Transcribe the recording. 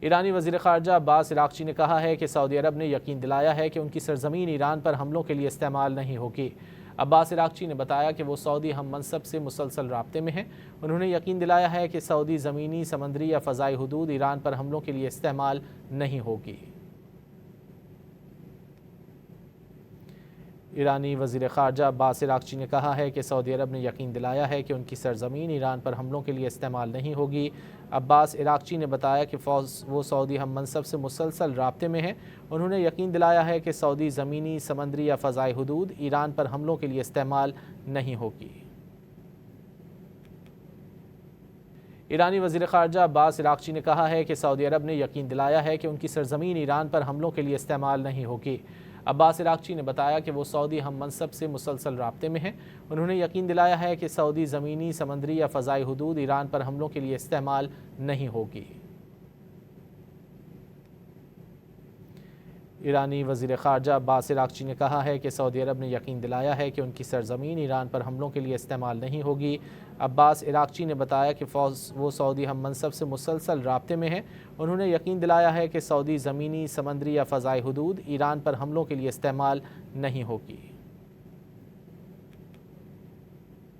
ایرانی وزیر خارجہ عباس عراقچی نے کہا ہے کہ سعودی عرب نے یقین دلایا ہے کہ ان کی سرزمین ایران پر حملوں کے لیے استعمال نہیں ہوگی۔ عباس عراقچی نے بتایا کہ وہ سعودی ہم منصب سے مسلسل رابطے میں ہیں۔ انہوں نے یقین دلایا ہے کہ سعودی زمینی، سمندری یا فضائی حدود ایران پر حملوں کے لیے استعمال نہیں ہوگی۔ ایرانی وزیر خارجہ عباس عراقچی نے کہا ہے کہ سعودی عرب نے یقین دلایا ہے کہ ان کی سرزمین ایران پر حملوں کے لیے استعمال نہیں ہوگی۔ عباس عراقچی نے بتایا کہ وہ سعودی ہم منصب سے مسلسل رابطے میں ہیں۔ انہوں نے یقین دلایا ہے کہ سعودی زمینی، سمندری یا فضائی حدود ایران پر حملوں کے لیے استعمال نہیں ہوگی۔ ایرانی وزیر خارجہ عباس عراقچی نے کہا ہے کہ سعودی عرب نے یقین دلایا ہے کہ ان کی سرزمین ایران پر حملوں کے لیے استعمال نہیں ہوگی۔ عباس عراقچی نے بتایا کہ وہ سعودی ہم منصب سے مسلسل رابطے میں ہیں۔ انہوں نے یقین دلایا ہے کہ سعودی زمینی، سمندری یا فضائی حدود ایران پر حملوں کے لیے استعمال نہیں ہوگی۔ ایرانی وزیر خارجہ عباس عراقچی نے کہا ہے کہ سعودی عرب نے یقین دلایا ہے کہ ان کی سرزمین ایران پر حملوں کے لیے استعمال نہیں ہوگی۔ عباس عراقچی نے بتایا کہ وہ سعودی ہم منصب سے مسلسل رابطے میں ہیں۔ انہوں نے یقین دلایا ہے کہ سعودی زمینی، سمندری یا فضائی حدود ایران پر حملوں کے لیے استعمال نہیں ہوگی۔